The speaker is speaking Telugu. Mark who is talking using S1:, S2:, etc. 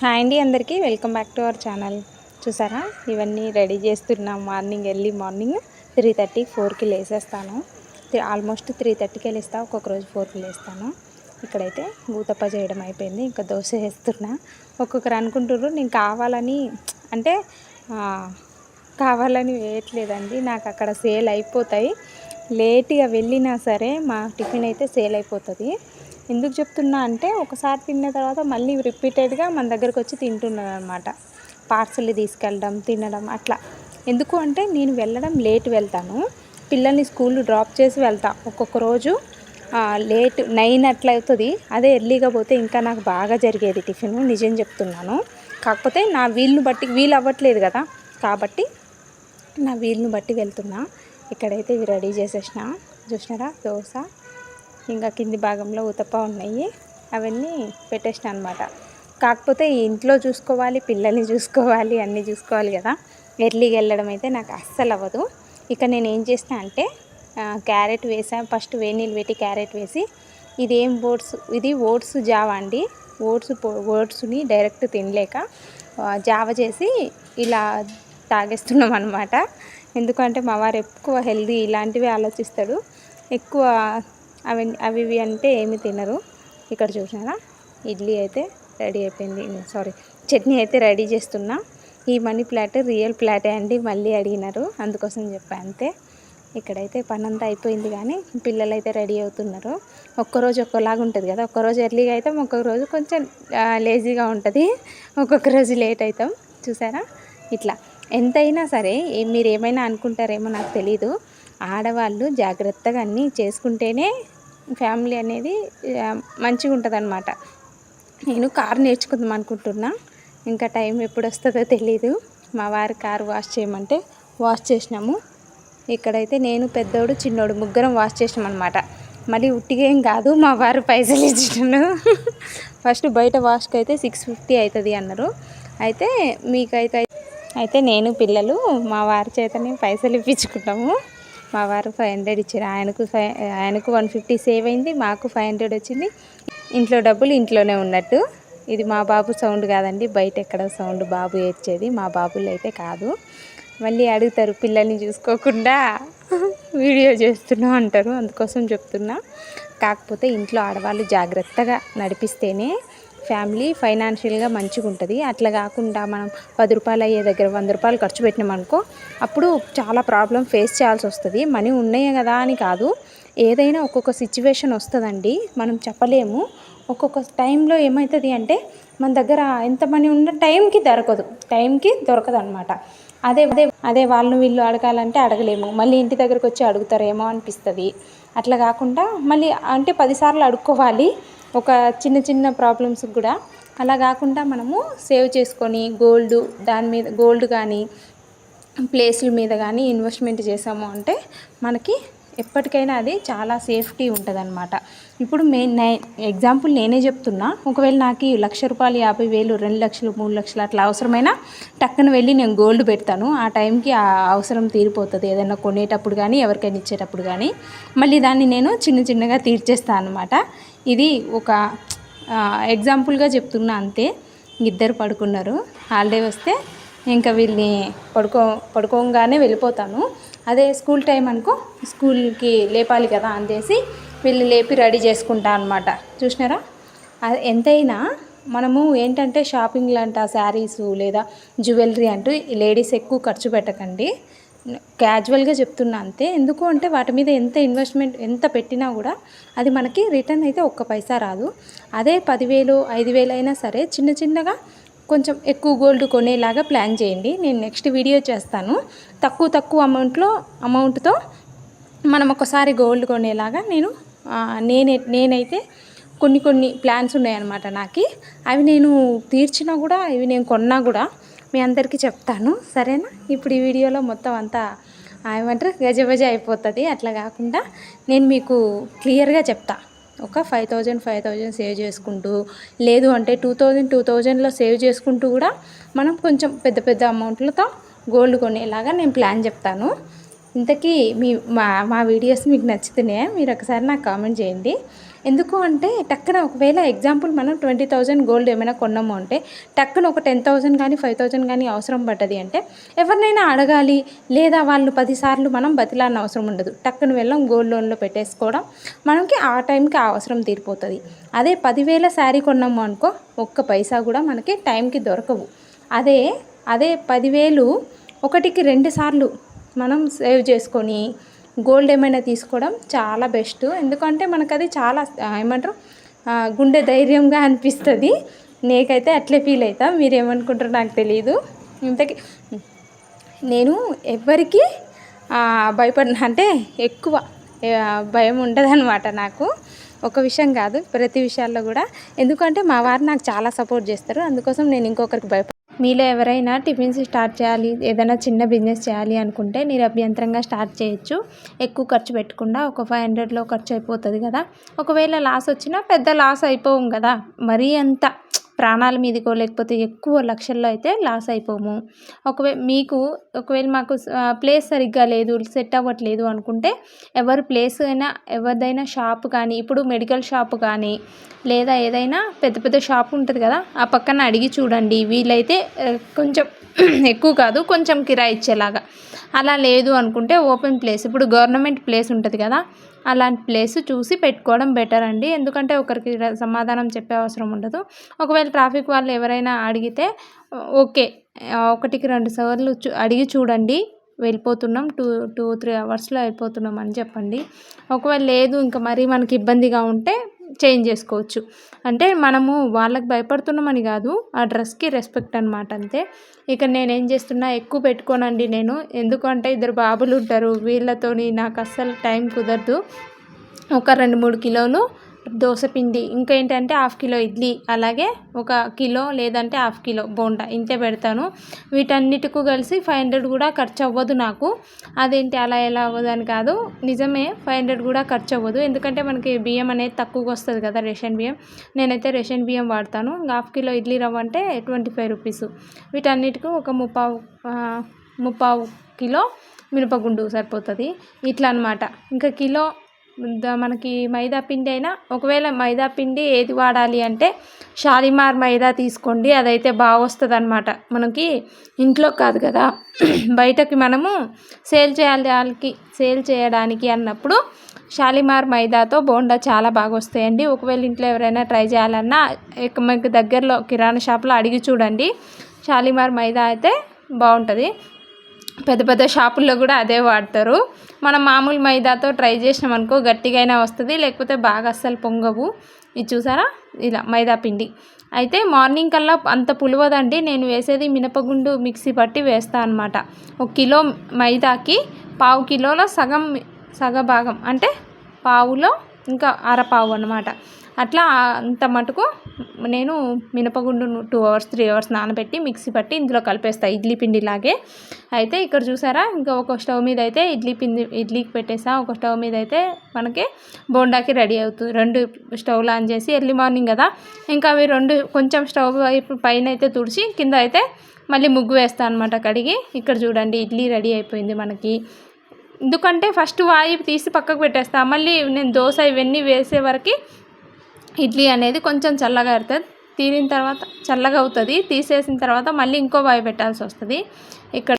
S1: హాయ్ అండి, అందరికీ welcome back to our channel. చూసారా, ఇవన్నీ రెడీ చేస్తున్నాం. ఎర్లీ మార్నింగ్ 3:30 4కి లేసేస్తాను. ఆల్మోస్ట్ 3:30కే లేస్తాను, ఒక్కొక్క రోజు 4కి లేస్తాను. ఇక్కడైతే ఊతప్ప చేయడం అయిపోయింది, ఇంకా దోశ వేస్తున్నా. ఒక్కొక్కరు అనుకుంటున్నారు నేను అంటే కావాలని వేయట్లేదండి. నాకు అక్కడ సేల్ అయిపోతాయి. లేట్గా వెళ్ళినా సరే మా టిఫిన్ అయితే సేల్ అయిపోతుంది. ఎందుకు చెప్తున్నా అంటే, ఒకసారి తిన్న తర్వాత మళ్ళీ రిపీటెడ్గా మన దగ్గరకు వచ్చి తింటున్నారు అనమాట. పార్సల్ తీసుకెళ్ళడం, తినడం అట్లా. ఎందుకు అంటే, నేను వెళ్ళడం లేట్ వెళ్తాను, పిల్లల్ని స్కూల్ డ్రాప్ చేసి వెళ్తా. ఒక్కొక్క రోజు లేట్ 9 అట్లా అవుతుంది. అదే ఎర్లీగా పోతే ఇంకా నాకు బాగా జరిగేది టిఫిన్, నిజం చెప్తున్నాను. కాకపోతే నా వీలు అవ్వట్లేదు కదా, కాబట్టి నా వీలుని బట్టి వెళ్తున్నా. ఇక్కడైతే ఇవి రెడీ చేసేసిన. చూసినారా, దోశ ఇంకా కింది భాగంలో ఉతప్ప ఉన్నాయి, అవన్నీ పెట్టేసిన అనమాట. కాకపోతే ఇంట్లో చూసుకోవాలి, పిల్లల్ని చూసుకోవాలి, అన్నీ చూసుకోవాలి కదా. ఎర్లీగా వెళ్ళడం అయితే నాకు అస్సలు అవ్వదు. ఇక నేను ఏం చేసిన అంటే, క్యారెట్ వేసాను. ఫస్ట్ వేడి నీళ్ళు పెట్టి క్యారెట్ వేసి, ఇది ఓట్స్ జావా అండి. ఓట్స్ని డైరెక్ట్ తినలేక జావ చేసి ఇలా తాగేస్తున్నాం అనమాట. ఎందుకంటే మా వారు ఎక్కువ హెల్దీ ఇలాంటివి ఆలోచిస్తాడు. ఎక్కువ అవి అంటే ఏమి తినరు. ఇక్కడ చూసినారా, ఇడ్లీ అయితే రెడీ అయిపోయింది. చట్నీ అయితే రెడీ చేస్తున్నా. ఈ మనీ ప్లాట్ రియల్ ప్లాటే అండి, మళ్ళీ అడిగినారు, అందుకోసం చెప్పా అంతే. ఇక్కడైతే పని అంతా అయిపోయింది, కానీ పిల్లలు అయితే రెడీ అవుతున్నారు. ఒక్కరోజు ఒక్కలాగా ఉంటుంది కదా. ఒక్కరోజు ఎర్లీగా అవుతాం, ఒక్కొక్క రోజు కొంచెం లేజీగా ఉంటుంది, ఒక్కొక్క రోజు లేట్ అవుతాం. చూసారా, ఇట్లా ఎంతైనా సరే మీరు ఏమైనా అనుకుంటారేమో నాకు తెలీదు, ఆడవాళ్ళు జాగ్రత్తగా అన్నీ చేసుకుంటేనే ఫ్యామిలీ అనేది మంచిగా ఉంటుంది అన్నమాట. నేను కారు నేర్చుకుందాం అనుకుంటున్నా, ఇంకా టైం ఎప్పుడు వస్తుందో తెలీదు. మా వారి కారు వాష్ చేయమంటే వాష్ చేసినాము. ఇక్కడైతే నేను, పెద్దోడు, చిన్నోడు ముగ్గురం వాష్ చేసినాం అనమాట. మళ్ళీ ఉట్టిగా ఏం కాదు, మా వారు పైసలు ఇచ్చినాను. ఫస్ట్ బయట వాష్కి అయితే 650 అవుతుంది అన్నారు. అయితే నేను, పిల్లలు మా వారి చేతనే పైసలు ఇప్పించుకుంటాము. మా వారు 500 ఇచ్చారు. ఆయనకు 150 సేవ్ అయింది, మాకు 500 వచ్చింది. ఇంట్లో డబ్బులు ఇంట్లోనే ఉన్నట్టు. ఇది మా బాబు సౌండ్ కాదండి, బయట ఎక్కడ సౌండ్ బాబు ఏడ్చేది, మా బాబులు అయితే కాదు. మళ్ళీ అడుగుతారు, పిల్లల్ని చూసుకోకుండా వీడియో చేస్తున్నాం అంటారు, అందుకోసం చెప్తున్నా. కాకపోతే ఇంట్లో ఆడవాళ్ళు జాగ్రత్తగా నడిపిస్తేనే ఫ్యామిలీ ఫైనాన్షియల్గా మంచిగా ఉంటుంది. అట్లా కాకుండా మనం 10 రూపాయలు అయ్యే దగ్గర 100 రూపాయలు ఖర్చు పెట్టినామనుకో, అప్పుడు చాలా ప్రాబ్లం ఫేస్ చేయాల్సి వస్తుంది. మనీ ఉన్నాయి కదా అని కాదు, ఏదైనా ఒక్కొక్క సిచ్యువేషన్ వస్తుందండి, మనం చెప్పలేము. ఒక్కొక్క టైంలో ఏమవుతుంది అంటే, మన దగ్గర ఎంత మనీ ఉన్న టైంకి దొరకదు అనమాట. అదే వాళ్ళని వీళ్ళు అడగాలంటే అడగలేము, మళ్ళీ ఇంటి దగ్గరకు వచ్చి అడుగుతారేమో అనిపిస్తుంది. అట్లా కాకుండా మళ్ళీ అంటే 10 సార్లు అడుక్కోవాలి ఒక చిన్న చిన్న ప్రాబ్లమ్స్కి కూడా. అలా కాకుండా మనము సేవ్ చేసుకొని గోల్డ్ కానీ ప్లేసుల మీద కానీ ఇన్వెస్ట్మెంట్ చేసాము అంటే మనకి ఎప్పటికైనా అది చాలా సేఫ్టీ ఉంటుంది అనమాట. ఇప్పుడు ఎగ్జాంపుల్ నేనే చెప్తున్నా, ఒకవేళ నాకు 1,00,000 రూపాయలు, 50,000, 2 లక్షలు, 3 లక్షలు అట్లా అవసరమైనా టక్కున వెళ్ళి నేను గోల్డ్ పెడతాను. ఆ టైంకి ఆ అవసరం తీరిపోతుంది, ఏదైనా కొనేటప్పుడు కానీ ఎవరికైనా ఇచ్చేటప్పుడు కానీ. మళ్ళీ దాన్ని నేను చిన్న చిన్నగా తీర్చేస్తాను అనమాట. ఇది ఒక ఎగ్జాంపుల్గా చెప్తున్నా అంతే. ఇద్దరు పడుకున్నారు, హాలిడే వస్తే ఇంకా వీళ్ళని పడుకోగానే వెళ్ళిపోతాను. అదే స్కూల్ టైం అనుకో, స్కూల్కి లేపాలి కదా అందేసి వీళ్ళు లేపి రెడీ చేసుకుంటా అనమాట. చూసినారా, అది ఎంతైనా మనము ఏంటంటే షాపింగ్లు అంట, శారీసు లేదా జ్యువెలరీ అంటూ లేడీస్ ఎక్కువ ఖర్చు పెట్టకండి. క్యాజువల్గా చెప్తున్నా అంతే. ఎందుకు అంటే వాటి మీద ఎంత ఇన్వెస్ట్మెంట్ ఎంత పెట్టినా కూడా అది మనకి రిటర్న్ అయితే ఒక్క పైసా రాదు. అదే 10,000, 5,000 అయినా సరే చిన్న చిన్నగా కొంచెం ఎక్కువ గోల్డ్ కొనేలాగా ప్లాన్ చేయండి. నేను నెక్స్ట్ వీడియో చేస్తాను. తక్కువ అమౌంట్తో మనం ఒకసారి గోల్డ్ కొనేలాగా నేనైతే కొన్ని ప్లాన్స్ ఉన్నాయన్నమాట నాకు. అవి నేను తీర్చినా కూడా, ఇవి నేను కొన్నా కూడా మీ అందరికీ చెప్తాను, సరేనా. ఇప్పుడు ఈ వీడియోలో మొత్తం అంతా ఏమంటారు గజబజ అయిపోతుంది. అట్లా కాకుండా నేను మీకు క్లియర్గా చెప్తా. ఒక 5,000 సేవ్ చేసుకుంటూ, లేదు అంటే 2,000లో సేవ్ చేసుకుంటూ కూడా మనం కొంచెం పెద్ద అమౌంట్లతో గోల్డ్ కొనేలాగా నేను ప్లాన్ చెప్తాను. ఇంతకీ మా వీడియోస్ మీకు నచ్చుతున్నాయా? మీరు ఒకసారి నాకు కామెంట్ చేయండి. ఎందుకు అంటే టక్కున ఒకవేళ ఎగ్జాంపుల్ మనం 20,000 గోల్డ్ ఏమైనా కొన్నాము అంటే టక్కున ఒక 10,000 కానీ 5,000 కానీ అవసరం పడ్డది అంటే ఎవరినైనా అడగాలి, లేదా వాళ్ళు 10 సార్లు మనం బతిలాడిన అవసరం ఉండదు. టక్కున వెళ్ళం గోల్డ్ లోన్లో పెట్టేసుకోవడం, మనకి ఆ టైంకి ఆ అవసరం తీరిపోతుంది. అదే 10,000 శారీ కొన్నాము అనుకో, ఒక్క పైసా కూడా మనకి టైంకి దొరకవు. అదే 10,000 ఒకటికి 2 సార్లు మనం సేవ్ చేసుకొని గోల్డ్ ఏమైనా తీసుకోవడం చాలా బెస్ట్. ఎందుకంటే మనకు అది చాలా ఏమంటారు గుండె ధైర్యంగా అనిపిస్తుంది. నేకైతే అట్లే ఫీల్ అవుతా, మీరు ఏమనుకుంటారో నాకు తెలియదు. ఇంతకీ నేను ఎవరికి భయపడిన అంటే ఎక్కువ భయం ఉండదన్నమాట నాకు. ఒక విషయం కాదు, ప్రతి విషయాల్లో కూడా. ఎందుకంటే మా వారు నాకు చాలా సపోర్ట్ చేస్తారు, అందుకోసం నేను ఇంకొకరికి మీలో ఎవరైనా టిఫిన్స్ స్టార్ట్ చేయాలి, ఏదైనా చిన్న బిజినెస్ చేయాలి అనుకుంటే నిరభ్యంతరంగా స్టార్ట్ చేయొచ్చు. ఎక్కువ ఖర్చు పెట్టకుండా ఒక 500లో ఖర్చు అయిపోతుంది కదా. ఒకవేళ లాస్ వచ్చినా పెద్ద లాస్ అయిపోము కదా, మరీ అంత ప్రాణాల మీదకో లేకపోతే ఎక్కువ లక్షల్లో అయితే లాస్ అయిపోము. ఒకవేళ మాకు ప్లేస్ సరిగ్గా లేదు, సెట్ అవ్వట్లేదు అనుకుంటే ఎవరిదైనా షాప్ కానీ, ఇప్పుడు మెడికల్ షాప్ కానీ లేదా ఏదైనా పెద్ద షాప్ ఉంటుంది కదా, ఆ పక్కన అడిగి చూడండి. వీలైతే కొంచెం ఎక్కువ కాదు, కొంచెం కిరాయి ఇచ్చేలాగా. అలా లేదు అనుకుంటే ఓపెన్ ప్లేస్, ఇప్పుడు గవర్నమెంట్ ప్లేస్ ఉంటుంది కదా, అలాంటి ప్లేస్ చూసి పెట్టుకోవడం బెటర్ అండి. ఎందుకంటే ఒకరికి సమాధానం చెప్పే అవసరం ఉండదు. ఒకవేళ ట్రాఫిక్ వాళ్ళు ఎవరైనా అడిగితే ఓకే, 1-2 సార్లు అడిగి చూడండి, వెళ్ళిపోతున్నాం 2-3 అవర్స్లో వెళ్ళిపోతున్నాం అని చెప్పండి. ఒకవేళ లేదు ఇంకా మరీ మనకి ఇబ్బందిగా ఉంటే చేంజ్ చేసుకోవచ్చు. అంటే మనము వాళ్ళకి భయపడుతున్నామని కాదు, ఆ డ్రెస్కి రెస్పెక్ట్ అనమాట, అంతే. ఇక నేనేం చేస్తున్నా, ఎక్కువ పెట్టుకోనండి నేను. ఎందుకంటే 2 బాబులు ఉంటారు, వీళ్ళతోని నాకు అస్సలు టైం కుదరదు. ఒక 2-3 కిలోలు దోశ పిండి, ఇంకా ఏంటంటే 1/2 కిలో ఇడ్లీ, అలాగే 1 కిలో లేదంటే 1/2 కిలో బోండా, ఇంతే పెడతాను. వీటన్నిటికీ కలిసి 500 కూడా ఖర్చు అవ్వదు నాకు. అదేంటి అలా ఎలా అవ్వదు అని కాదు, నిజమే 500 కూడా ఖర్చు అవ్వదు. ఎందుకంటే మనకి బియ్యం అనేది తక్కువగా వస్తుంది కదా, రేషన్ బియ్యం. నేనైతే రేషన్ బియ్యం వాడతాను. 1/2 కిలో ఇడ్లీ రవ్వ అంటే 25 రూపీస్. వీటన్నిటికీ ఒక 3/4 కిలో మినపగుండు సరిపోతుంది. ఇట్లా అనమాట. ఇంకా కిలో మనకి మైదా పిండి అయినా, ఒకవేళ మైదా పిండి ఏది వాడాలి అంటే షాలిమార్ మైదా తీసుకోండి, అదైతే బాగా వస్తుంది అనమాట. మనకి ఇంట్లో కాదు కదా, బయటకి మనము సేల్ చేయడానికి అన్నప్పుడు షాలిమార్ మైదాతో బోండా చాలా బాగా వస్తాయండి. ఒకవేళ ఇంట్లో ఎవరైనా ట్రై చేయాలన్నా మీకు దగ్గరలో కిరాణా షాప్లో అడిగి చూడండి. షాలిమార్ మైదా అయితే బాగుంటుంది. పెద్ద షాపుల్లో కూడా అదే వాడతారు. మనం మామూలు మైదాతో ట్రై చేసినాం అనుకో, గట్టిగా అయినా వస్తుంది, లేకపోతే బాగా అస్సలు పొంగవు. ఇది చూసారా, ఇలా మైదా పిండి అయితే మార్నింగ్ కల్లా అంత పులవదండి. నేను వేసేది మినపగుండు మిక్సీ పట్టి వేస్తాను అనమాట. 1 కిలో మైదాకి 1/4 కిలోలో సగ భాగం అంటే పావులో ఇంకా అరపావు అన్నమాట. అట్లా అంత మటుకు నేను మినపగుండు 2 అవర్స్ 3 అవర్స్ నానబెట్టి మిక్సీ పట్టి ఇందులో కలిపేస్తాను, ఇడ్లీ పిండిలాగే. అయితే ఇక్కడ చూసారా, ఇంకా ఒక స్టవ్ మీద అయితే ఇడ్లీకి పెట్టేసా, ఒక స్టవ్ మీద అయితే మనకి బోండాకి రెడీ అవుతుంది. 2 స్టవ్లు ఆన్ చేసి, ఎర్లీ మార్నింగ్ కదా, ఇంకా అవి 2 కొంచెం స్టవ్ పైన అయితే తుడిచి కింద అయితే మళ్ళీ ముగ్గు వేస్తాను అనమాట కడిగి. ఇక్కడ చూడండి, ఇడ్లీ రెడీ అయిపోయింది మనకి. ఎందుకంటే ఫస్ట్ వాయి తీసి పక్కకు పెట్టేస్తా, మళ్ళీ నేను దోశ ఇవన్నీ వేసే వరకు ఇడ్లీ అనేది కొంచెం చల్లగా అవుతుంది. చల్లగా అవుతుంది. తీసేసిన తర్వాత మళ్ళీ ఇంకో వాయి పెట్టాల్సి వస్తుంది. ఇక్కడ